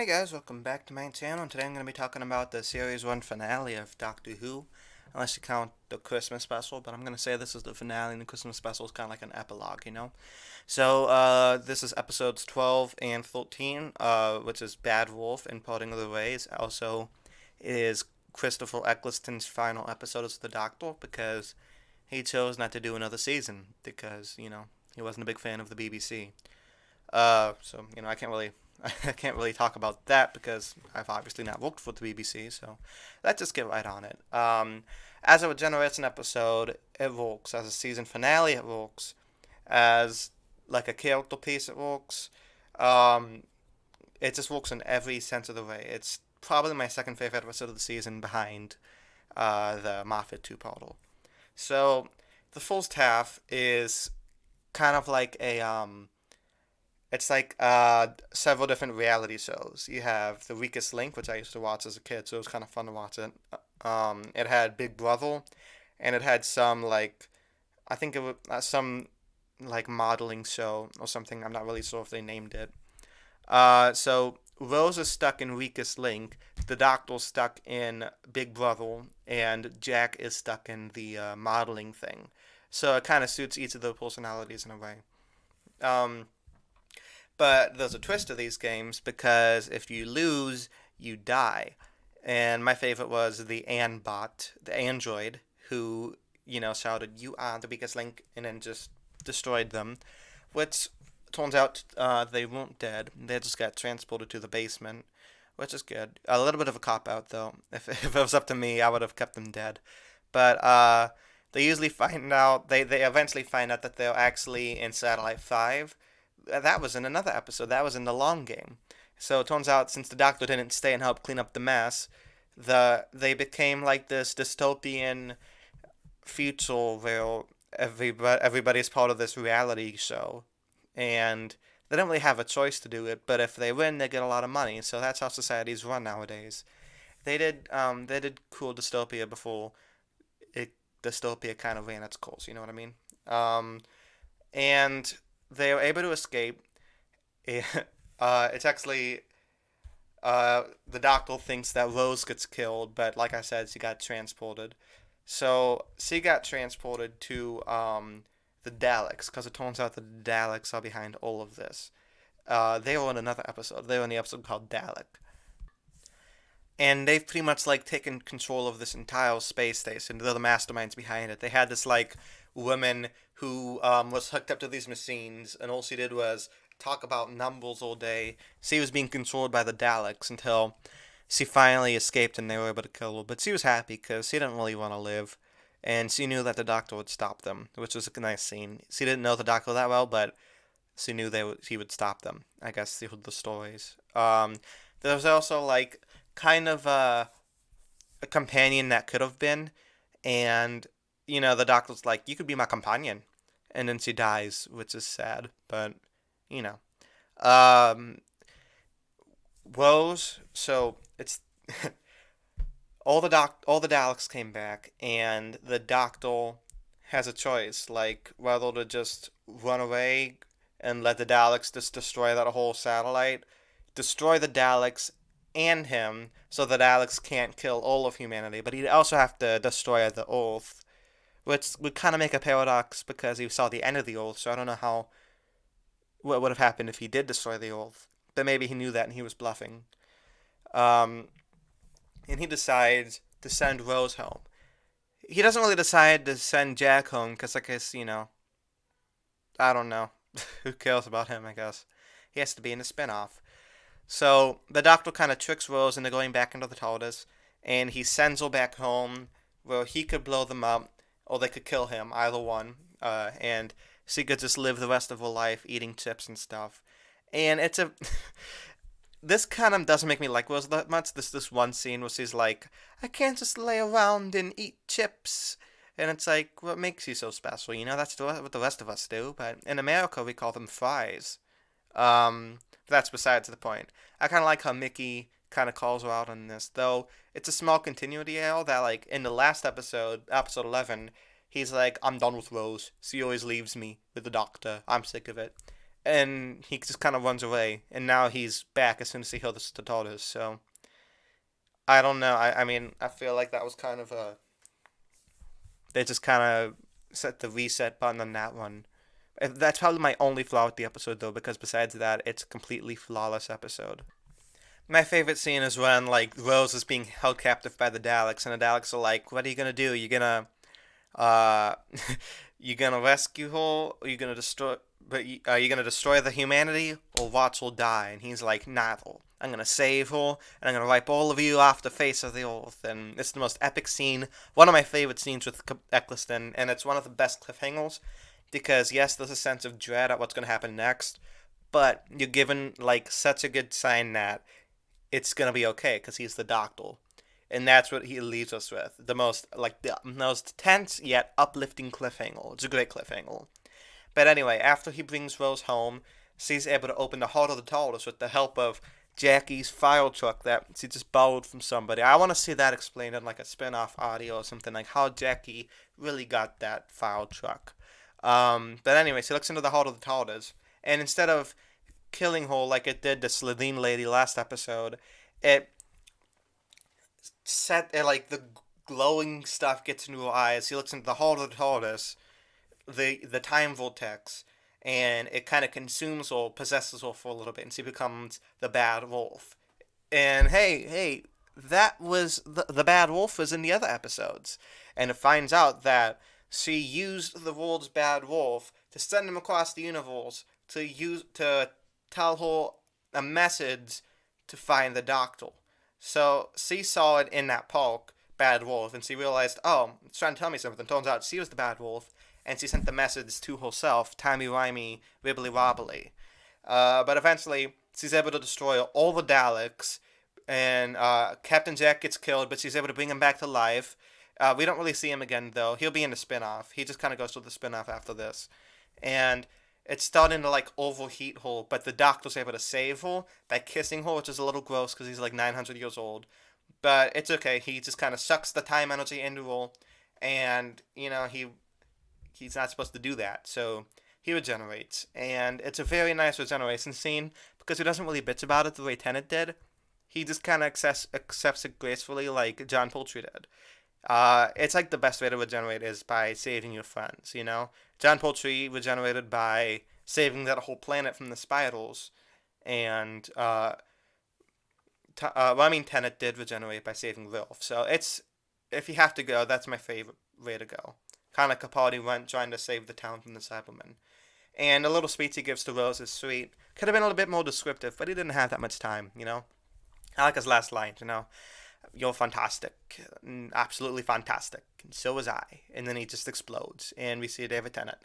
Hey guys, welcome back to my channel. And today I'm going to be talking about the Series 1 finale of Doctor Who. Unless you count the Christmas special, but I'm going to say this is the finale, and the Christmas special is kind of like an epilogue, you know? So, this is episodes 12 and 13, which is Bad Wolf and Parting of the Ways. Also, is Christopher Eccleston's final episode as the Doctor, because he chose not to do another season, because, he wasn't a big fan of the BBC. So, I can't really I can't really talk about that because I've obviously not worked for the BBC, so let's just get right on it. As a Regeneration episode, it works. As a season finale, it works. As like a character piece, it works. Um, it just works in every sense of the way. It's probably my second favorite episode of the season behind the Moffat two-parter. So the first half is kind of like it's like several different reality shows. You have The Weakest Link, which I used to watch as a kid, so it was kind of fun to watch it. It had Big Brother, and it had some like I think it was some like modeling show or something. I'm not really sure if they named it. So Rose is stuck in Weakest Link. The Doctor's stuck in Big Brother, and Jack is stuck in the modeling thing. So it kind of suits each of the personalities in a way. Um, but there's a twist to these games because if you lose, you die. And my favorite was the Anbot, the android, who, shouted, "You are the biggest link," and then just destroyed them. Which turns out they weren't dead. They just got transported to the basement, which is good. A little bit of a cop out, though. If it was up to me, I would have kept them dead. But they usually find out, they eventually find out that they're actually in Satellite 5. That was in another episode. That was in the long game. So it turns out since the Doctor didn't stay and help clean up the mess, they became like this dystopian future where everybody's part of this reality show, and they don't really have a choice to do it. But if they win, they get a lot of money. So that's how societies run nowadays. They did cool dystopia before it dystopia kind of ran its course. You know what I mean? And they were able to escape. It's actually the Doctor thinks that Rose gets killed, but like I said, she got transported. So she got transported to the Daleks because it turns out the Daleks are behind all of this. They were in another episode. They were in the episode called Dalek, and they've pretty much like taken control of this entire space station. They're the masterminds behind it. They had this like woman who was hooked up to these machines, and all she did was talk about numbers all day. She was being controlled by the Daleks until she finally escaped, and they were able to kill her. But she was happy because she didn't really want to live, and she knew that the Doctor would stop them, which was a nice scene. She didn't know the Doctor that well, but she knew he would stop them. I guess through the stories. There was also like kind of a companion that could have been, and the Doctor's like, "You could be my companion," and then she dies, which is sad, but you know. Um, Rose. So it's all the Daleks came back, and the Doctor has a choice, like whether to just run away and let the Daleks just destroy that whole satellite, destroy the Daleks and him, so the Daleks can't kill all of humanity, but he'd also have to destroy the Earth, which would kind of make a paradox because he saw the end of the Earth. So I don't know what would have happened if he did destroy the Earth, but maybe he knew that and he was bluffing. Um, and he decides to send Rose home. He doesn't really decide to send Jack home because I guess I don't know. Who cares about him? I guess he has to be in the spinoff. So the Doctor kind of tricks Rose into going back into the TARDIS, and he sends her back home where he could blow them up, or they could kill him, either one. And she could just live the rest of her life eating chips and stuff. And it's a this kind of doesn't make me like Rose that much. This one scene where she's like, I can't just lay around and eat chips. And it's like, what makes you so special? You know, that's what the rest of us do. But in America, we call them fries. That's besides the point. I kind of like how Mickey kind of calls her out on this, though. It's a small continuity error that, like, in the last episode, episode 11, he's like, I'm done with Rose. She always leaves me with the doctor. I'm sick of it. And he just kind of runs away. And now he's back as soon as he hears the daughters. So, I don't know. I mean, I feel like that was kind of a. They just kind of set the reset button on that one. That's probably my only flaw with the episode, though, because besides that, it's a completely flawless episode. My favorite scene is when, like, Rose is being held captive by the Daleks, and the Daleks are like, what are you gonna do? You gonna, uh, you gonna rescue her? Or you gonna destroy, are you gonna destroy the humanity, or watch her die? And he's like, neither. I'm gonna save her, and I'm gonna wipe all of you off the face of the earth. And it's the most epic scene, one of my favorite scenes with Eccleston, and it's one of the best cliffhangers, because yes, there's a sense of dread at what's gonna happen next, but you're given, like, such a good sign that it's gonna be okay because he's the doctor, and that's what he leaves us with. The most tense yet uplifting cliffhanger. It's a great cliffhanger. But anyway, after he brings Rose home, she's able to open the heart of the TARDIS with the help of Jackie's file truck that she just borrowed from somebody. I want to see that explained in like a spin-off audio or something, like how Jackie really got that file truck. But anyway, she looks into the heart of the TARDIS, and instead of killing her like it did the Slitheen lady last episode, it like the glowing stuff gets into her eyes. She looks into the heart of the TARDIS, the time vortex, and it kind of consumes her, possesses her for a little bit, and she becomes the bad wolf. And hey, that was the bad wolf was in the other episodes, and it finds out that she used the world's bad wolf to send him across the universe to tell her a message to find the doctor. So she saw it in that park, Bad Wolf, and she realized, oh, it's trying to tell me something. Turns out she was the Bad Wolf, and she sent the message to herself, timey-wimey, wibbly-wobbly. But eventually, she's able to destroy all the Daleks, and Captain Jack gets killed, but she's able to bring him back to life. We don't really see him again, though. He'll be in the spin-off. He just kind of goes to the spin-off after this. And it's starting to, like, overheat her, but the doctor's able to save her by kissing her, which is a little gross because he's, like, 900 years old. But it's okay. He just kind of sucks the time energy into her, and, you know, he's not supposed to do that, so he regenerates. And it's a very nice regeneration scene because he doesn't really bitch about it the way Tennant did. He just kind of accepts it gracefully like John Poultry did. It's like the best way to regenerate is by saving your friends, you know? John Poultry regenerated by saving that whole planet from the spirals, and, Tennant did regenerate by saving Wilf. So it's, if you have to go, that's my favorite way to go. Kind of like Capaldi went trying to save the town from the Cybermen. And the little speech he gives to Rose is sweet. Could have been a little bit more descriptive, but he didn't have that much time, you know? I like his last line, you know? You're fantastic, absolutely fantastic, and so was I. And then he just explodes, and we see David Tennant.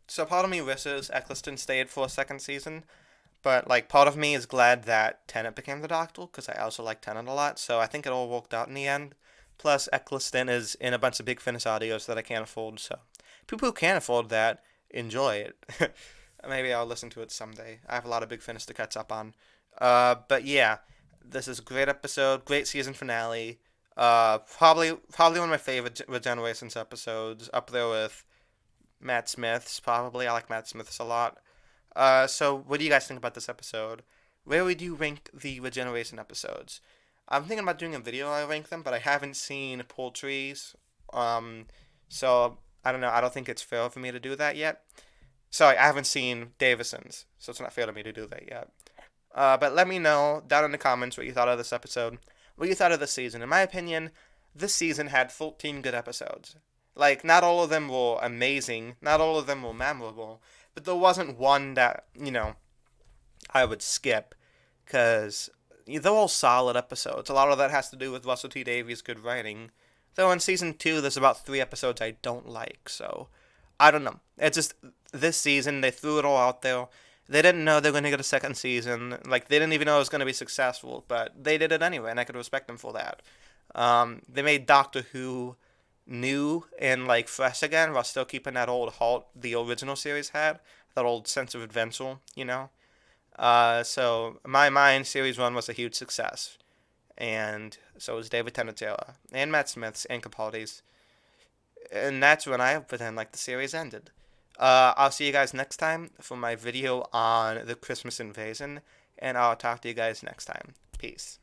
So part of me wishes Eccleston stayed for a second season, but like part of me is glad that Tennant became the Doctor, because I also like Tennant a lot, so I think it all worked out in the end. Plus, Eccleston is in a bunch of Big Finish audios that I can't afford, so people who can afford that, enjoy it. Maybe I'll listen to it someday. I have a lot of Big Finish to catch up on. But yeah, this is a great episode, great season finale. Probably one of my favorite Regenerations episodes, up there with Matt Smith's. Probably I like Matt Smith's a lot. So what do you guys think about this episode? Where would you rank the Regeneration episodes? I'm thinking about doing a video where I rank them, but I haven't seen Poultry's. So I don't know. I don't think it's fair for me to do that yet. Sorry, I haven't seen Davison's, so it's not fair to me to do that yet. But let me know down in the comments what you thought of this episode, what you thought of the season. In my opinion, this season had 14 good episodes. Like, not all of them were amazing, not all of them were memorable, but there wasn't one that, you know, I would skip, because they're all solid episodes. A lot of that has to do with Russell T Davies' good writing. Though in season 2, there's about 3 episodes I don't like, so I don't know. It's just, this season, they threw it all out there. They didn't know they were going to get a second season. Like, they didn't even know it was going to be successful, but they did it anyway, and I could respect them for that. They made Doctor Who new and like fresh again, while still keeping that old halt the original series had, that old sense of adventure, you know. So in my mind, series one was a huge success, and so was David Tennant and Matt Smith's and Capaldi's, and that's when I pretend like the series ended. I'll see you guys next time for my video on the Christmas invasion, and I'll talk to you guys next time. Peace.